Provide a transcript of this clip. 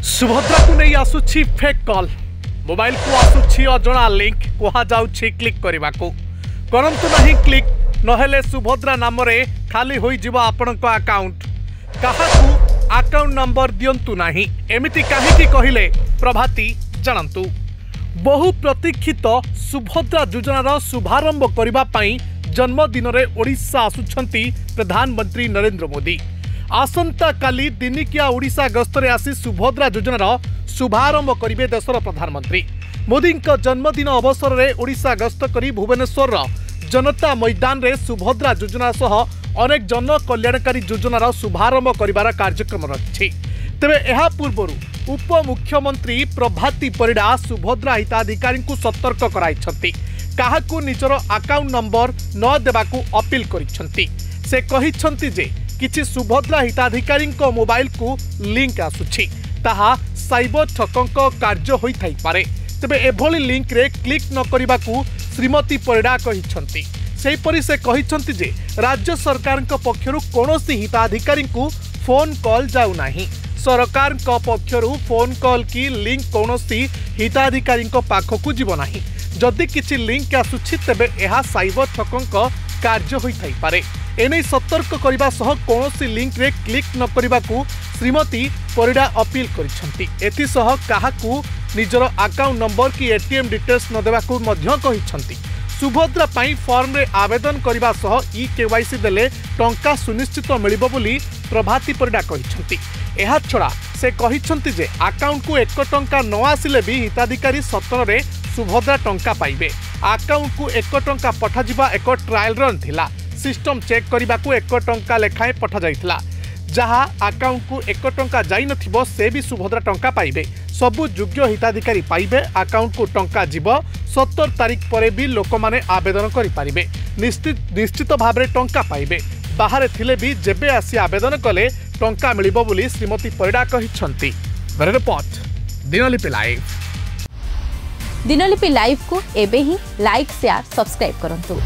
सुभद्रा को नहीं आसुछि fake call mobile को आसुछि अजଣା लिंक कहा जाउछि क्लिक करने को करंतु नहीं क्लिक नहेले सुभद्रा नाम रे खाली होई जिवो आपनक अकाउंट काहाकू अकाउंट नंबर दियंतु नाही एमिति काहेकि कहिले प्रभाती जानंतु। बहु प्रतीक्षित सुभद्रा योजनार शुभारंभ करबा पई जन्मदिन रे ओडिशा आसुछंती प्रधानमंत्री नरेंद्र मोदी। आसंता काली दिनिकिया ओडिशा गस्तरे आसी सुभद्रा योजनार शुभारंभ करिवे देशर प्रधानमंत्री। मोदी जन्मदिन अवसर में ओडिशा गस्त करी भुवनेश्वर जनता मैदान रे सुभद्रा योजना सह अनेक जन कल्याणकारी योजनार शुभारंभ करिवार कार्यक्रम रही। तेबे एहा पूर्वरु उप मुख्यमंत्री प्रभाती परिडा सुभद्रा हिताधिकारी को सतर्क कराइछंती काहाकू निजर अकाउंट नंबर न देबाकू अपील करिछंती। से कहिछंती जे किछि सुभद्रा हिताधिकारी मोबाइल को लिंक आसुछि ताहा साइबर ठकंक कार्य होई थाई पारे। तेबे एभली लिंक रे क्लिक न करिबाकू श्रीमती परिडा कहिछंती। सेहीपरि से कहिछंती जे राज्य सरकार पक्षरु कोनोसी हिताधिकारी को फोन कॉल जाउ नाही। सरकार पक्षरु फोन कॉल की लिंक कोनोसी हिताधिकारी पाखकू जीव नाही। जदि किछि लिंक आसुछि तेबे एहा साइबर ठकंक कार्य होई थाई पारे। एने सतर्क करबा सह कोनोसी लिंक रे क्लिक न करिबाकू श्रीमती परिडा अपील करिछंती। एथि सह काहाकू निजर अकाउंट नंबर की एटीएम डिटेल्स न देबाकू मध्य कहिछंती। सुभद्रा पाई फॉर्म रे आवेदन करबा सह ई केवाईसी देले टंका सुनिश्चित मिलिबो बोली प्रभाती परिडा कहिछंती। एहा छडा से कहिछंती जे अकाउंट को 1 टंका न आसिले भी हिताधिकारी सतर रे सुभद्रा टंका पाइबे। अकाउंट को 1 टंका पठा जिबा एक ट्रायल रन थिला। सिस्टम चेक करने को 1 टंका लेखाएं पठा जाइथिला। जहाँ अकाउंट को 1 टंका जाई नथिबो से भी सुभद्रा टंका पाइबे। सबु योग्य हिताधिकारी पाइबे। अकाउंट को टंका जीव 70 तारीख पर भी लोक माने आवेदन करि पारिबे। निश्चित भाव में टंका पाइबे। बाहर थिले भी जेबे आसी आवेदन कले टंका मिलिबो बोली श्रीमती परिडा कहिछंती। बरे report Dinalipi live. Dinalipi live को एबे ही लाइक शेयर सब्सक्राइब करंतु।